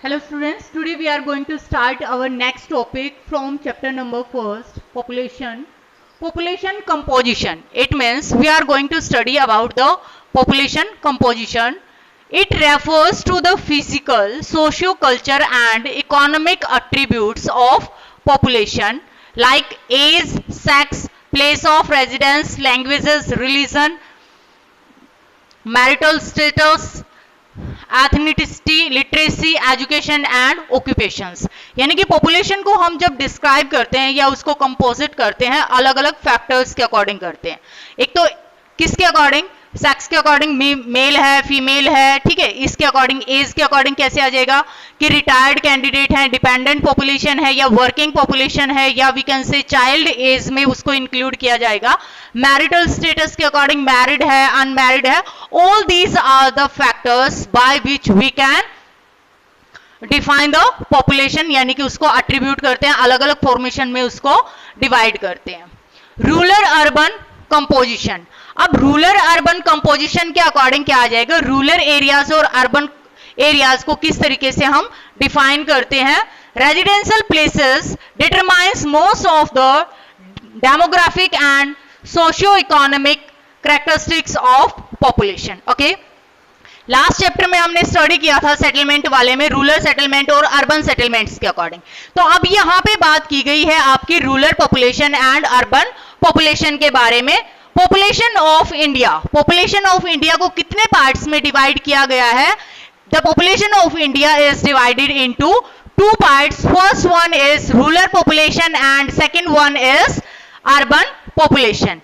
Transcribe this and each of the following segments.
Hello students, today we are going to start our next topic from chapter number 1st, population. Population composition. It means we are going to study about the population composition. It refers to the physical, socio-culture and economic attributes of population like age, sex, place of residence, languages, religion, marital status, ethnicity, literacy, education and occupations. यानी कि population को हम जब describe करते हैं या उसको composite करते हैं अलग अलग फैक्टर्स के अकॉर्डिंग करते हैं। एक तो किसके अकॉर्डिंग, सेक्स के अकॉर्डिंग, मेल है फीमेल है, ठीक है। इसके अकॉर्डिंग, एज के अकॉर्डिंग कैसे आ जाएगा कि रिटायर्ड कैंडिडेट है, डिपेंडेंट पॉपुलेशन है या वर्किंग पॉपुलेशन है, या we can say child age में उसको इंक्लूड किया जाएगा। मैरिटल स्टेटस के अकॉर्डिंग मैरिड है, अनमैरिड है। All these are the factors by which we can define the population, यानी कि उसको अट्रीब्यूट करते हैं, अलग अलग फॉर्मेशन में उसको डिवाइड करते हैं। Rural urban composition. अब रूरल अर्बन कंपोजिशन के अकॉर्डिंग क्या आ जाएगा, रूरल एरियाज और अर्बन एरियाज को किस तरीके से हम डिफाइन करते हैं। Residential places determines most of the demographic and socio economic characteristics of population. Okay, last chapter में हमने स्टडी किया था सेटलमेंट वाले में, रूरल सेटलमेंट और अर्बन सेटलमेंट्स के अकॉर्डिंग। तो अब यहां पे बात की गई है आपकी rural population and urban population के बारे में। Population of India, population of India को कितने पार्ट्स में डिवाइड किया गया है। The population of India is divided into two parts. First one is rural population and second one is urban population.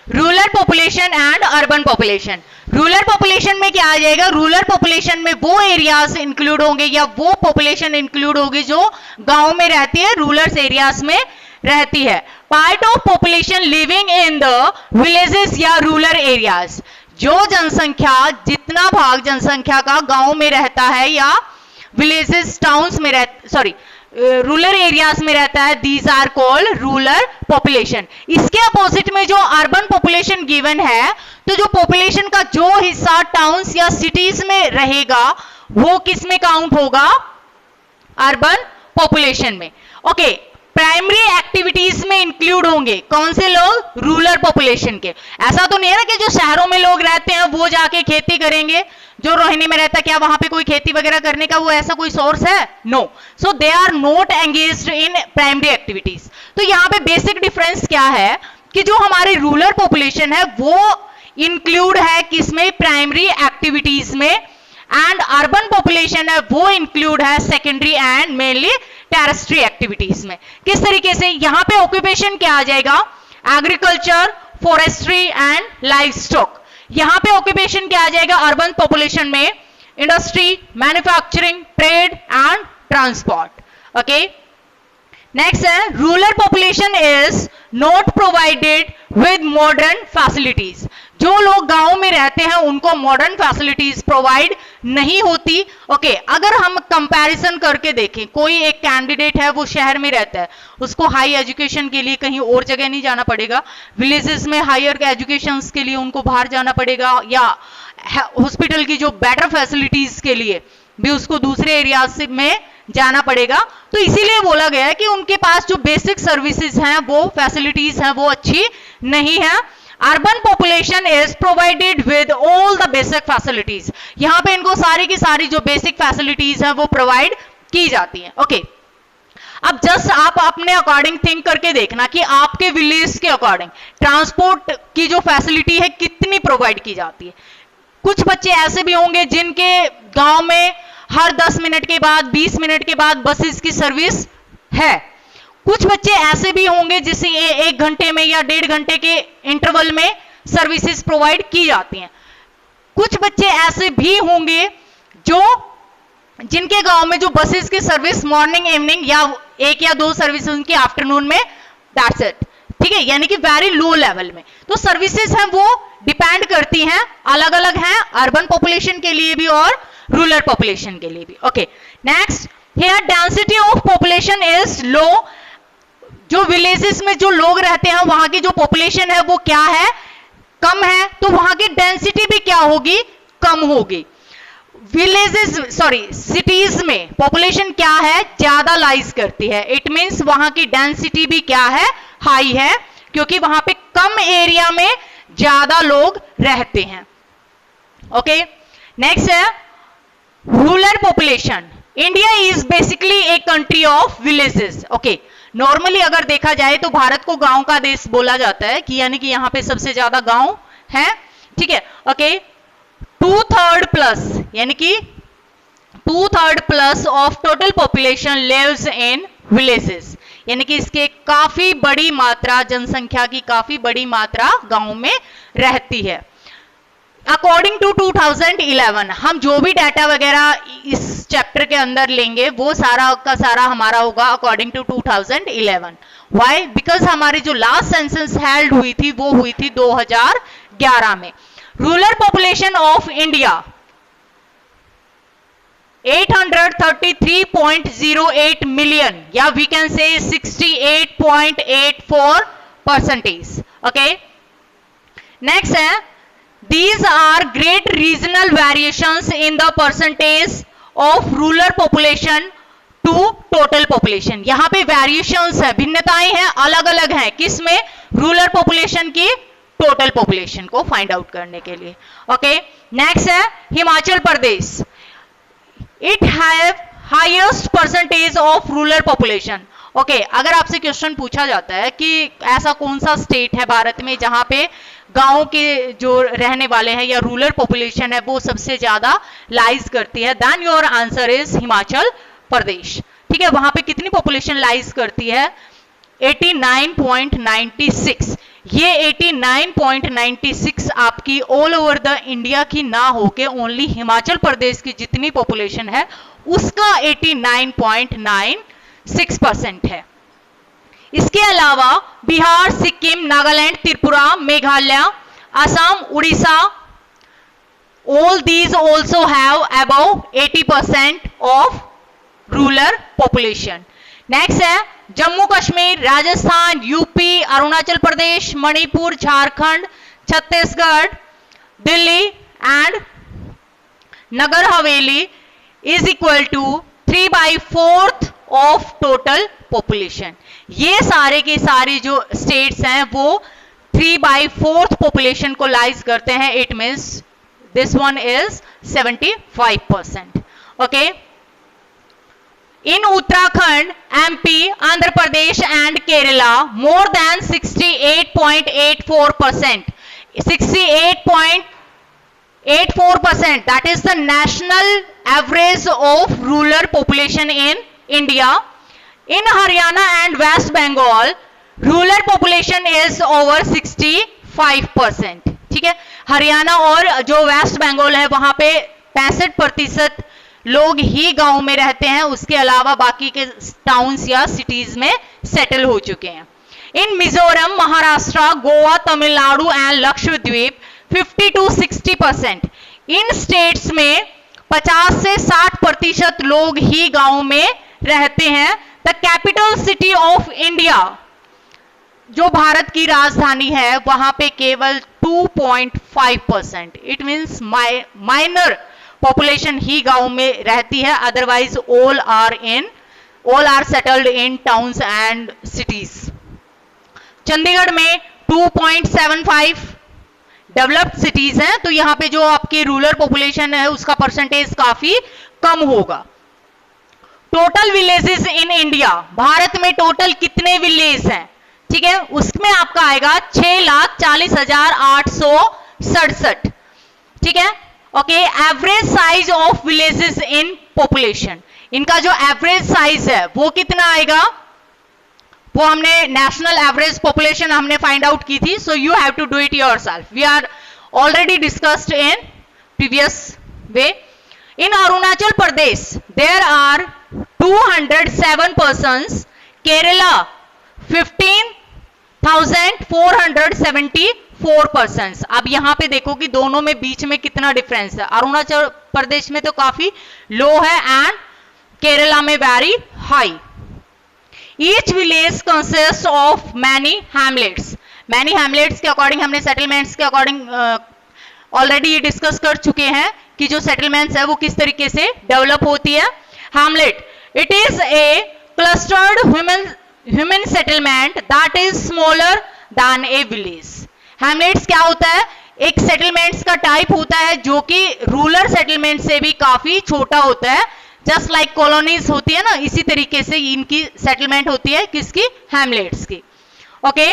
Rural population and urban population. Rural population में क्या आ जाएगा, रूरल पॉपुलेशन में वो एरियाज इंक्लूड होंगे या वो population include होगी जो गांव में रहती है, रूरल एरियाज में रहती है। Part of population living in the villages या रूरल एरियाज, जो जनसंख्या, जितना भाग जनसंख्या का गांव में रहता है या विलेजेस टाउन्स में रूरल एरियाज में रहता है, these are called rural population. इसके अपोजिट में जो अर्बन पॉपुलेशन गिवन है, तो जो पॉपुलेशन का जो हिस्सा टाउन्स या सिटीज में रहेगा वो किस में काउंट होगा, अर्बन पॉपुलेशन में। ओके, प्राइमरी एक्टिविटीज में इंक्लूड होंगे कौन से लोग, रूरल पॉपुलेशन के। ऐसा तो नहीं है ना कि जो शहरों में लोग रहते हैं वो जाके खेती करेंगे, जो रोहिणी में रहता है क्या वहां पे कोई खेती वगैरह करने का वो ऐसा कोई सोर्स है, no. So they are not engaged in primary activities. तो यहाँ पे बेसिक डिफरेंस क्या है कि जो हमारी रूरल पॉपुलेशन है वो इंक्लूड है किसमें, प्राइमरी एक्टिविटीज में, एंड अर्बन पॉपुलेशन है वो इंक्लूड है सेकेंडरी एंड मेनली टेरेस्ट्री एक्टिविटीज में। किस तरीके से, यहाँ पे ऑक्यूपेशन क्या आ जाएगा, agriculture, forestry and livestock. यहां पे ऑक्यूपेशन क्या आ जाएगा, अर्बन पॉपुलेशन में industry, manufacturing, trade and transport. Okay, next है rural population is not provided with modern facilities. जो लोग गांव में रहते हैं उनको मॉडर्न फैसिलिटीज प्रोवाइड नहीं होती। ओके, अगर हम कंपैरिजन करके देखें, कोई एक कैंडिडेट है वो शहर में रहता है, उसको हाई एजुकेशन के लिए कहीं और जगह नहीं जाना पड़ेगा, विलेजेस में हायर एजुकेशन के लिए उनको बाहर जाना पड़ेगा, या हॉस्पिटल की जो बेटर फैसिलिटीज के लिए भी उसको दूसरे एरियाज में जाना पड़ेगा। तो इसीलिए बोला गया है कि उनके पास जो बेसिक सर्विसेज हैं, वो फैसिलिटीज हैं, वो अच्छी नहीं है। Urban population is provided with all the basic facilities. यहां पे इनको सारी की सारी जो बेसिक फैसिलिटीज हैं वो प्रोवाइड की जाती हैं। ओके, अब जस्ट आप अपने अकॉर्डिंग थिंक करके देखना कि आपके विलेज के अकॉर्डिंग ट्रांसपोर्ट की जो फैसिलिटी है कितनी प्रोवाइड की जाती है। कुछ बच्चे ऐसे भी होंगे जिनके गांव में हर 10 मिनट के बाद, 20 मिनट के बाद बसेस की सर्विस है। कुछ बच्चे ऐसे भी होंगे जिसे 1 घंटे में या 1.5 घंटे के इंटरवल में सर्विसेज प्रोवाइड की जाती हैं। कुछ बच्चे ऐसे भी होंगे जो जिनके गांव में जो बसेस की सर्विस मॉर्निंग, इवनिंग या 1 या 2 सर्विस उनकी आफ्टरनून में, दैट्स इट। ठीक है, यानी कि वेरी लो लेवल में। तो सर्विसेज हैं वो डिपेंड करती हैं, अलग अलग हैं, अर्बन पॉपुलेशन के लिए भी और रूरल पॉपुलेशन के लिए भी। Okay, next, here density of population is low. जो विलेजेस में जो लोग रहते हैं वहां की जो पॉपुलेशन है वो क्या है, कम है। तो वहां की डेंसिटी भी क्या होगी, कम होगी। विलेजेस सॉरी सिटीज में पॉपुलेशन क्या है, ज्यादा लाइज करती है, इट मींस वहां की डेंसिटी भी क्या है, हाई है, क्योंकि वहां पे कम एरिया में ज्यादा लोग रहते हैं। ओके, नेक्स्ट है rural population. India is basically a country of villages. Okay, normally अगर देखा जाए तो भारत को गांव का देश बोला जाता है, कि यानी कि यहां पे सबसे ज्यादा गांव है, ठीक है। ओके, 2/3 प्लस यानी कि 2/3 plus of total population lives in villages, यानी कि इसके काफी बड़ी मात्रा, जनसंख्या की काफी बड़ी मात्रा गांव में रहती है। अकॉर्डिंग टू 2011, हम जो भी डाटा वगैरह इस चैप्टर के अंदर लेंगे वो सारा का सारा हमारा होगा अकॉर्डिंग टू 2011। व्हाई? बिकॉज हमारी जो लास्ट सेंसस हेल्ड हुई थी वो हुई थी 2011 में। Rural population of India 833.08 million, या we can say 68.84%। Okay, next है these are great regional variations in the percentage of rural population to total population। यहां पे variations है, भिन्नताएं हैं, अलग अलग हैं, किसमें, रूरल पॉपुलेशन की टोटल पॉपुलेशन को फाइंड आउट करने के लिए। ओके, नेक्स्ट है Himachal Pradesh. It have highest percentage of rural population. Okay, अगर आपसे क्वेश्चन पूछा जाता है कि ऐसा कौन सा स्टेट है भारत में जहां पे गांव के जो रहने वाले हैं या रूरल पॉपुलेशन है वो सबसे ज्यादा लाइज करती है, then your answer is Himachal Pradesh. ठीक है, वहां पे कितनी पॉपुलेशन लाइज करती है, 89.96। ये 89.96 आपकी ऑल ओवर द इंडिया की ना होके ओनली हिमाचल प्रदेश की जितनी पॉपुलेशन है उसका 89.96% है। इसके अलावा Bihar, Sikkim, Nagaland, Tripura, Meghalaya, Assam, Orissa, all these also have above 80% of rural population। Next है Jammu Kashmir, Rajasthan, UP, Arunachal Pradesh, Manipur, Jharkhand, Chhattisgarh, Delhi and Nagar Haveli is equal to 3/4 of total population. ये सारे के सारे जो स्टेट्स हैं वो 3/4 पॉपुलेशन को लाइज करते हैं। It means this one is 75%। Okay, in Uttarakhand, MP, Andhra Pradesh and Kerala more than 68.84%, 68.84%, that is the national average of rural population in India। In Haryana and West Bengal, rural population is over 65%। ठीक है, हरियाणा और जो waste Bengal है वहां पे 65% लोग ही गांव में रहते हैं, उसके अलावा बाकी के टाउन्स या सिटीज में सेटल हो चुके हैं। In Mizoram, Maharashtra, Goa, Tamil Nadu and Lakshadweep 50 to 60%। इन स्टेट्स में 50 से 60% लोग ही गांव में रहते हैं। The capital city of India, जो भारत की राजधानी है, वहां पे केवल 2.5%। इट मींस माइनर पॉपुलेशन ही गांव में रहती है, otherwise all are settled in towns and cities. Chandigarh में 2.75 डेवलप्ड सिटीज हैं, तो यहां पे जो आपकी रूरल पॉपुलेशन है उसका परसेंटेज काफी कम होगा। Total villages in India, Bharat में टोटल कितने विलेज हैं, ठीक है, उसमें आपका आएगा 6,40,867। ठीक है, okay. Average size of villages in population, इनका जो एवरेज साइज है वो कितना आएगा, वो हमने नेशनल एवरेज पॉपुलेशन हमने फाइंड आउट की थी, so you have to do it yourself. We are already discussed in previous way. In Arunachal Pradesh there are 207 persons, Kerala 15,474 persons। अब यहां पे देखो कि दोनों में बीच में कितना डिफरेंस है, अरुणाचल प्रदेश में तो काफी लो है एंड केरला में very high. Each village consist of many Hamlet's. Many Hamlet's के अकॉर्डिंग हमने सेटलमेंट्स के अकॉर्डिंग ऑलरेडी ये डिस्कस कर चुके हैं कि जो सेटलमेंट्स है वो किस तरीके से डेवलप होती है. Hamlet, it is a clustered human settlement that is smaller than A village. Hamlet's क्या होता है? एक सेटलमेंट्स का टाइप होता है जो कि रूरल सेटलमेंट से भी काफी छोटा होता है. जस्ट लाइक कॉलोनीज होती है ना, इसी तरीके से इनकी सेटलमेंट होती है. किसकी? हैमलेट्स की. Okay.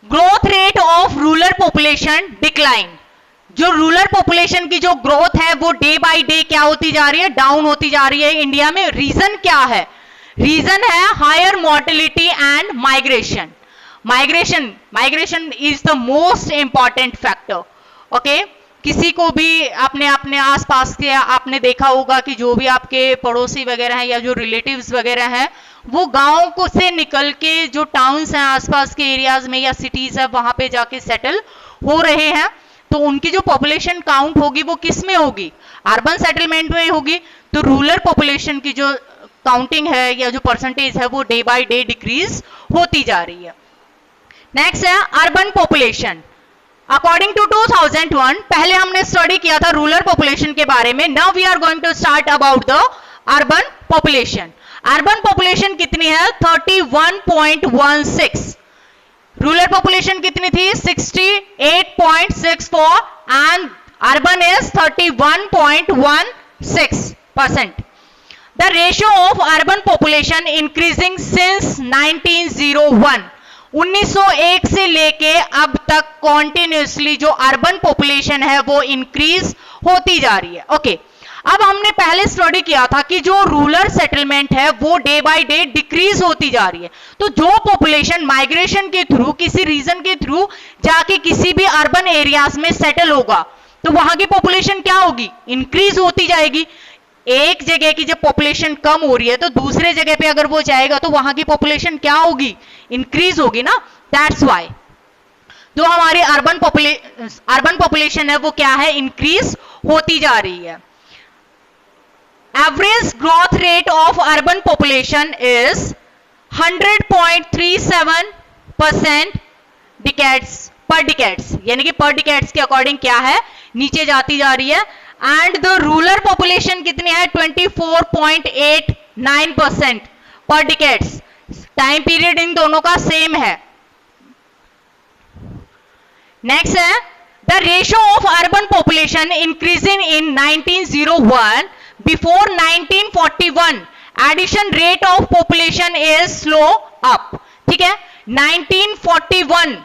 Growth rate of rural population decline. जो रूरल पॉपुलेशन की जो ग्रोथ है वो डे बाय डे क्या होती जा रही है? डाउन होती जा रही है इंडिया में. रीजन क्या है? रीजन है higher mortality and migration. Migration is the most important factor. Okay. किसी को भी अपने आसपास के आपने देखा होगा कि जो भी आपके पड़ोसी वगैरह हैं या जो रिलेटिव्स वगैरह हैं वो गांव को से निकल के जो टाउन्स हैं आसपास के एरियाज में या सिटीज है वहां पे जाके सेटल हो रहे हैं. तो उनकी जो पॉपुलेशन काउंट होगी वो किस में होगी? अर्बन सेटलमेंट में होगी. तो रूरल पॉपुलेशन की जो काउंटिंग है या जो परसेंटेज है वो डे बाय डे डिक्रीज होती जा रही है. नेक्स्ट है अर्बन पॉपुलेशन. अकॉर्डिंग टू 2001, पहले हमने स्टडी किया था रूरल पॉपुलेशन के बारे में. Now we are going to start about the urban population. Urban population कितनी है? 31.16. रूरल पॉपुलेशन कितनी थी? 68.64 and urban is 31.16%. The ratio of urban population increasing since 1901. 1901 से लेके अब तक कॉन्टिन्यूसली जो अर्बन पॉपुलेशन है वो इंक्रीज होती जा रही है. ओके. अब हमने पहले स्टडी किया था कि जो रूरल सेटलमेंट है वो डे बाय डे डिक्रीज होती जा रही है. तो जो पॉपुलेशन माइग्रेशन के थ्रू किसी रीजन के थ्रू जाके किसी भी अर्बन एरियाज में सेटल होगा तो वहां की पॉपुलेशन क्या होगी? इंक्रीज होती जाएगी. एक जगह की जब पॉपुलेशन कम हो रही है तो दूसरे जगह पे अगर वो जाएगा तो वहां की पॉपुलेशन क्या होगी? इंक्रीज होगी ना. दैट्स व्हाई जो हमारी अर्बन पॉपुलेशन है वो क्या है? इंक्रीज होती जा रही है. Average growth rate of urban population is 100.37% decades पर डिकेड्स, यानी कि पर डिकेड्स के अकॉर्डिंग क्या है? नीचे जाती जा रही है. एंड द रूरल पॉपुलेशन कितनी है? 24.89% पर डिकेड्स. टाइम पीरियड इन दोनों का सेम है. नेक्स्ट है the ratio of urban population increasing in 1901 before 1941. Addition rate of population is slow up. ठीक है. 1941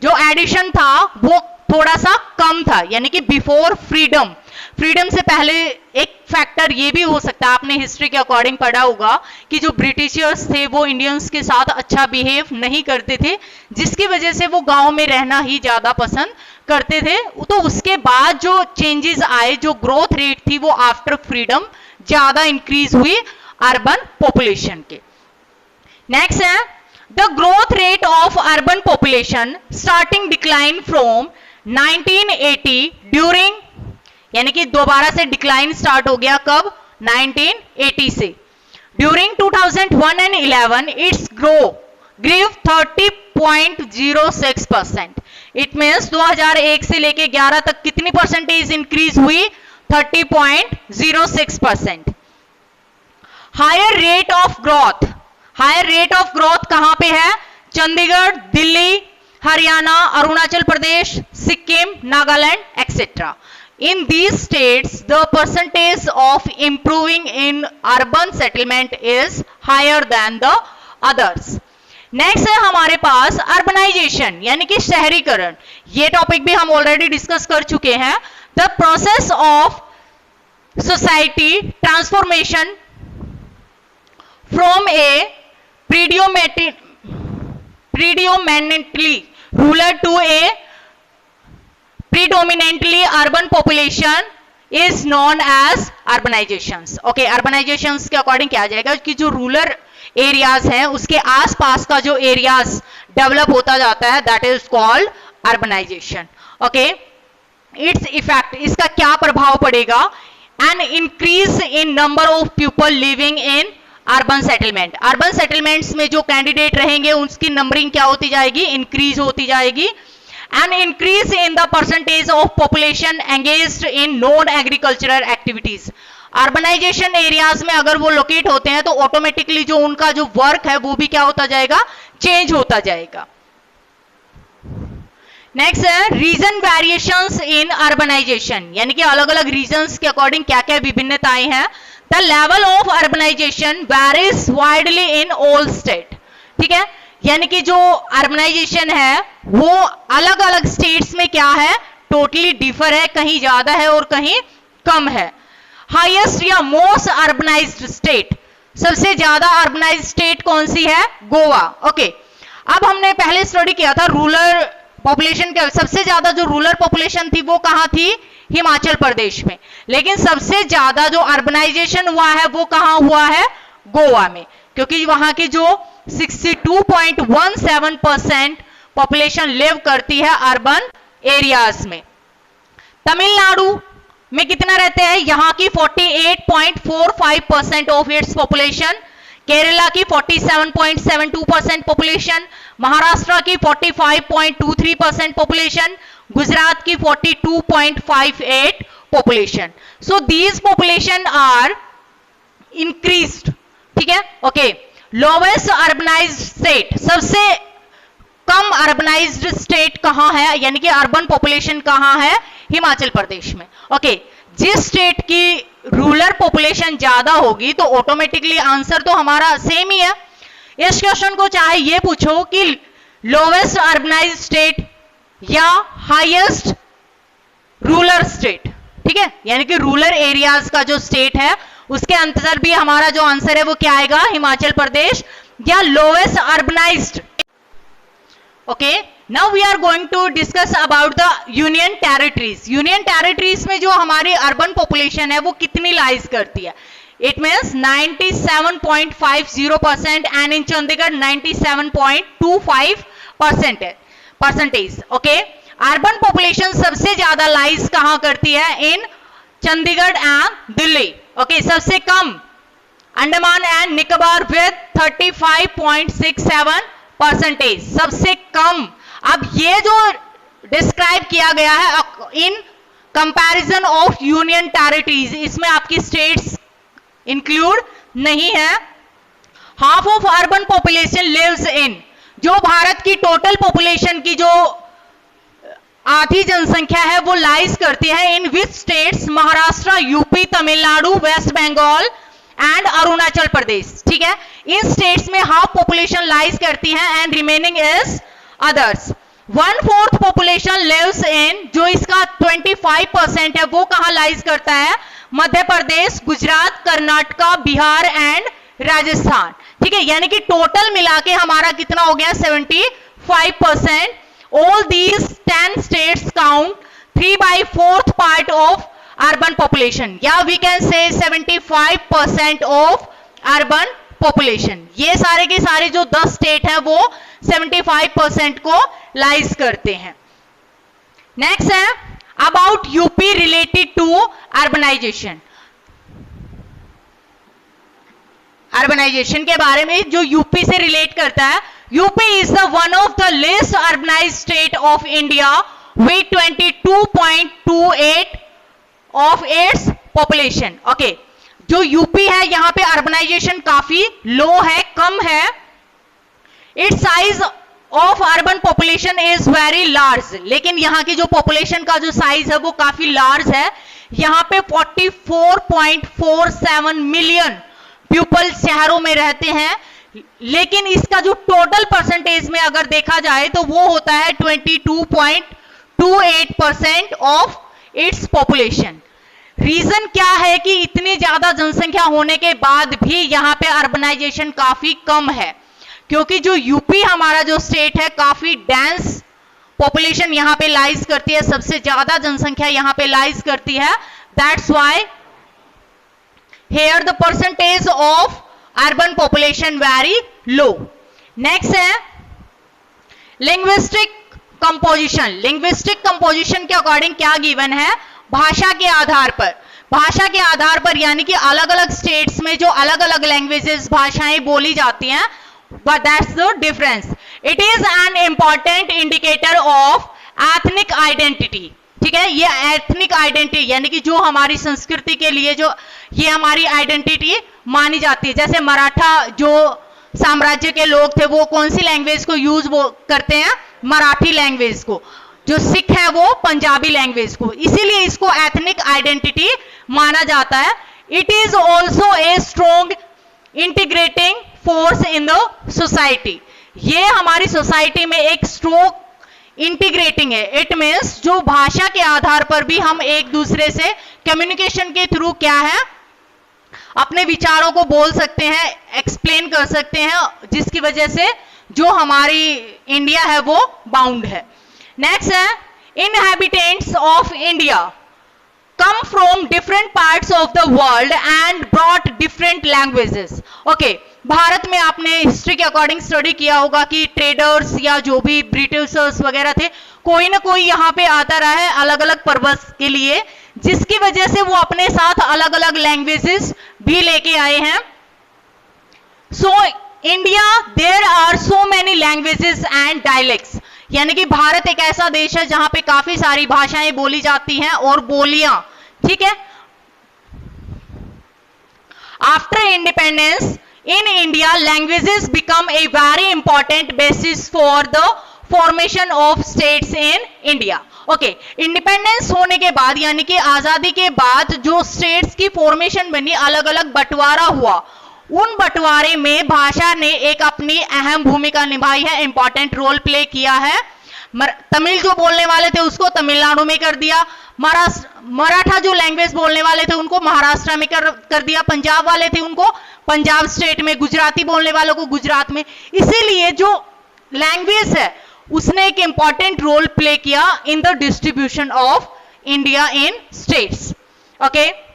जो एडिशन था वो थोड़ा सा कम था, यानी कि बिफोर फ्रीडम से पहले. एक फैक्टर ये भी हो सकता है, आपने हिस्ट्री के अकॉर्डिंग पढ़ा होगा कि जो ब्रिटिशर्स थे वो इंडियंस के साथ अच्छा बिहेव नहीं करते थे, जिसकी वजह से वो गांव में रहना ही ज्यादा पसंद करते थे. तो उसके बाद जो चेंजेस आए, जो ग्रोथ रेट थी वो आफ्टर फ्रीडम ज्यादा इंक्रीज हुई अर्बन पॉपुलेशन के. नेक्स्ट है the growth rate of urban population starting decline from 1980 during, यानी कि दोबारा से डिक्लाइन स्टार्ट हो गया कब? 1980 से. During 2001 and 11 it's grew 30.06%. It means 2001 से लेके 11 तक कितनी परसेंटेज इंक्रीज हुई? 30.06%. Higher rate of growth. Higher rate of growth कहां पे है? Chandigarh, Delhi, Haryana, Arunachal Pradesh, Sikkim, Nagaland etcetera. In these states, the percentage of improving in urban settlement is higher than the others. Next है हमारे पास urbanization, यानी कि शहरीकरण. ये टॉपिक भी हम ऑलरेडी डिस्कस कर चुके हैं. The process of society transformation from a predominantly rural to a predominantly urban population is known as urbanizations. Okay, urbanizations के अकॉर्डिंग क्या आ जाएगा कि जो रूरल एरियाज हैं उसके आसपास का जो एरियाज डेवलप होता जाता है that is called urbanisation. Okay. Its effect, इसका क्या प्रभाव पड़ेगा? An increase in number of people living in urban settlement. Urban settlements में जो कैंडिडेट रहेंगे उसकी नंबरिंग क्या होती जाएगी, इंक्रीज होती जाएगी। And increase in the percentage of population engaged in non agricultural activities. Urbanisation areas में अगर वो लोकेट होते हैं तो ऑटोमेटिकली जो उनका जो वर्क है वो भी क्या होता जाएगा, चेंज होता जाएगा। नेक्स्ट है रीजन वेरिएशंस इन अर्बनाइजेशन, यानी कि अलग अलग रीजन्स के अकॉर्डिंग क्या क्या विभिन्नताएं हैं। The level of urbanisation varies widely in all state. ठीक है, यानी कि जो अर्बनाइजेशन है वो अलग अलग स्टेट्स में क्या है, टोटली डिफर है, कहीं ज्यादा है और कहीं कम है। हाईएस्ट या मोस्ट अर्बनाइज्ड स्टेट, सबसे ज्यादा अर्बनाइज्ड स्टेट कौन सी है, गोवा। ओके, अब हमने पहले स्टडी किया था रूरल पॉपुलेशन के, सबसे ज्यादा जो रूरल पॉपुलेशन थी वो कहां थी, हिमाचल प्रदेश में। लेकिन सबसे ज्यादा जो अर्बनाइजेशन हुआ है वो कहां हुआ है, गोवा में, क्योंकि वहां की जो 62.17% पॉपुलेशन लिव करती है अर्बन एरियाज में। तमिलनाडु में कितना रहते हैं, यहां की 48.45% ऑफ इट्स पॉपुलेशन, केरला की 47.72% पॉपुलेशन, महाराष्ट्र की 45.23% पॉपुलेशन, गुजरात की 42.58 population. So these population are increased. ठीक है, ओके। लोवेस्ट अर्बनाइज्ड स्टेट, सबसे कम अर्बनाइज्ड स्टेट कहां है, यानी कि अर्बन पॉपुलेशन कहां है, हिमाचल प्रदेश में। ओके, जिस स्टेट की रूरल पॉपुलेशन ज्यादा होगी तो ऑटोमेटिकली आंसर तो हमारा सेम ही है। इस क्वेश्चन को चाहे ये पूछो कि लोवेस्ट अर्बनाइज्ड स्टेट या हाईएस्ट रूरल स्टेट, ठीक है, यानी कि रूरल एरियाज का जो स्टेट है उसके अंतर भी हमारा जो आंसर है वो क्या आएगा, हिमाचल प्रदेश या lowest urbanised. Okay, now we are going to discuss about the union territories. Union territories में जो हमारी अर्बन पॉपुलेशन है वो कितनी लाइज करती है, it means 97.50% and in Chandigarh 97.25% okay. Urban population सबसे ज्यादा लाइज कहां करती है, इन चंडीगढ़ एंड दिल्ली। ओके, सबसे कम अंडमान एंड निकोबार विद 35.67%, सबसे कम। अब ये जो डिस्क्राइब किया गया है in comparison of union territories, इसमें आपकी स्टेट्स इंक्लूड नहीं है। Half of urban population lives in, जो भारत की टोटल पॉपुलेशन की जो आधी जनसंख्या है वो लाइज करती है in which states, Maharashtra, UP, Tamil Nadu, West Bengal and Arunachal Pradesh. ठीक है, इन स्टेट्स में हाफ पॉपुलेशन लाइज करती है and remaining is others. 1/4 population lives in, जो इसका 25% है वो कहां लाइज करता है, मध्य प्रदेश, गुजरात, कर्नाटका, बिहार एंड राजस्थान। ठीक है, यानी कि टोटल मिला के हमारा कितना हो गया, 75%। All these 10 states count 3/4 part of urban population, या वी कैन से 75% ऑफ अर्बन पॉपुलेशन। ये सारे के सारे जो 10 स्टेट है वो 75% को लाइज करते हैं। नेक्स्ट है about UP related to urbanisation. Urbanisation के बारे में जो यूपी से रिलेट करता है, UP is the one of the least urbanised state of India with 22.28 of its population. Okay, जो यूपी है यहां पे अर्बनाइजेशन काफी लो है, कम है। Its size of urban population is very large, लेकिन यहां की जो पॉपुलेशन का जो साइज है वो काफी लार्ज है। यहां पे 44.47 मिलियन पीपल शहरों में रहते हैं, लेकिन इसका जो टोटल परसेंटेज में अगर देखा जाए तो वो होता है 22.28% ऑफ इट्स पॉपुलेशन। रीजन क्या है कि इतनी ज्यादा जनसंख्या होने के बाद भी यहां पे अर्बनाइजेशन काफी कम है, क्योंकि जो यूपी हमारा जो स्टेट है काफी डेंस पॉपुलेशन यहां पे लाइज करती है, सबसे ज्यादा जनसंख्या यहां पे लाइज करती है। That's why here the percentage of urban population very low. Next है लिंग्विस्टिक कंपोजिशन। लिंग्विस्टिक कंपोजिशन के अकॉर्डिंग क्या गिवन है, भाषा के आधार पर भाषा के आधार पर, यानी कि अलग अलग स्टेट्स में जो अलग अलग लैंग्वेजेस भाषाएं बोली जाती हैं, but that's the difference. It is an important indicator of ethnic identity. ठीक है, ये एथनिक आइडेंटिटी यानी कि जो हमारी संस्कृति के लिए जो ये हमारी आइडेंटिटी मानी जाती है। जैसे मराठा जो साम्राज्य के लोग थे वो कौन सी लैंग्वेज को यूज करते हैं, मराठी लैंग्वेज को। जो सिख है वो पंजाबी लैंग्वेज को, इसीलिए इसको एथनिक आइडेंटिटी माना जाता है। It is also a strong integrating force in the society. ये हमारी सोसाइटी में एक स्ट्रॉन्ग इंटीग्रेटिंग है। इट मीन्स जो भाषा के आधार पर भी हम एक दूसरे से कम्युनिकेशन के थ्रू क्या है, अपने विचारों को बोल सकते हैं, एक्सप्लेन कर सकते हैं, जिसकी वजह से जो हमारी इंडिया है वो बाउंड है। नेक्स्ट है, inhabitants of India come from different parts of the world and brought different languages. Okay, Bharat में आपने हिस्ट्री के अकॉर्डिंग स्टडी किया होगा कि ट्रेडर्स या जो भी ब्रिटिशर्स वगैरह थे, कोई ना कोई यहाँ पे आता रहा है अलग अलग पर्पस के लिए, जिसकी वजह से वो अपने साथ अलग अलग लैंग्वेजेस भी लेके आए हैं। So India there are so many languages and dialects, यानी कि भारत एक ऐसा देश है जहां पे काफी सारी भाषाएं बोली जाती हैं और बोलियां। ठीक है, after independence in India languages become a very important basis for the formation of states in India. Okay, independence होने के बाद यानी कि आजादी के बाद जो स्टेट्स की फॉर्मेशन बनी, अलग अलग बंटवारा हुआ, उन बंटवारे में भाषा ने एक अपनी अहम भूमिका निभाई है, इंपॉर्टेंट रोल प्ले किया है। तमिल जो बोलने वाले थे उसको तमिलनाडु में कर दिया, मराठा जो लैंग्वेज बोलने वाले थे उनको महाराष्ट्र में कर दिया, पंजाब वाले थे उनको पंजाब स्टेट में, गुजराती बोलने वालों को गुजरात में। इसीलिए जो लैंग्वेज है उसने एक इंपॉर्टेंट रोल प्ले किया in the distribution of India in states. Okay,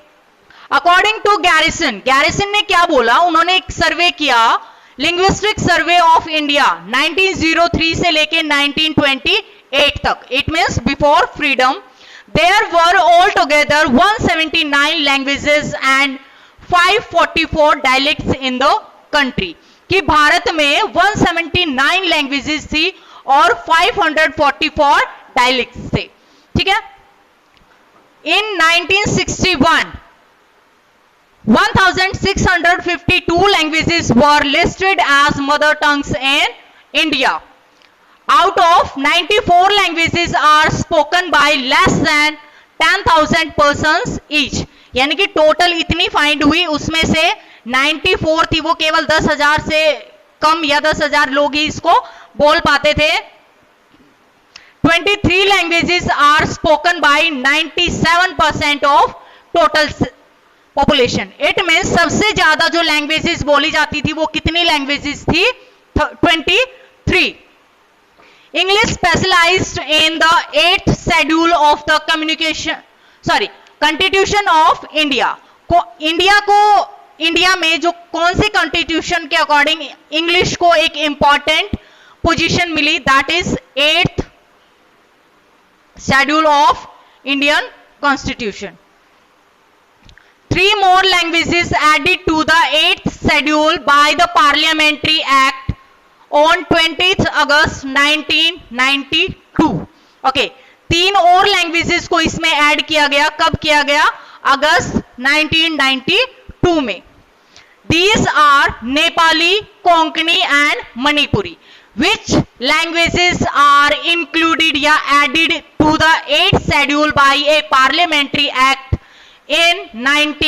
according to Garrison ने क्या बोला, उन्होंने एक सर्वे किया, लिंग्विस्टिक सर्वे ऑफ इंडिया 1903 से लेके 1928 तक, it means before freedom, there were all together 179 languages and 544 dialects in the country, कि भारत में 179 लैंग्वेजेस थी और 544 डायलेक्ट्स थे। ठीक है, इन 1961 1652 languages were listed as mother tongues in India. Out of 94 languages are spoken by less than 10,000 persons each. यानी कि total इतनी फाइंड हुई, उसमें से 94 थी वो केवल 10,000 से कम या 10,000 लोग ही इसको बोल पाते थे। 23 languages are spoken by 97% of total population. It means सबसे ज्यादा जो लैंग्वेजेस बोली जाती थी वो कितनी लैंग्वेजेस थी, 23। English specialised in the 8th schedule of the constitution of India. India में जो कौन सी कॉन्स्टिट्यूशन के अकॉर्डिंग इंग्लिश को एक इंपॉर्टेंट पोजीशन मिली, that is 8th schedule of Indian constitution. 3 more languages added to the 8th schedule by the Parliamentary Act on 20th August 1992. Okay, 3 और languages को इसमें ऐड किया गया। कब किया गया? अगस्त 1992 में। These are Nepali, Konkani and Manipuri. Which languages are included या added to the 8th schedule by a Parliamentary Act in 19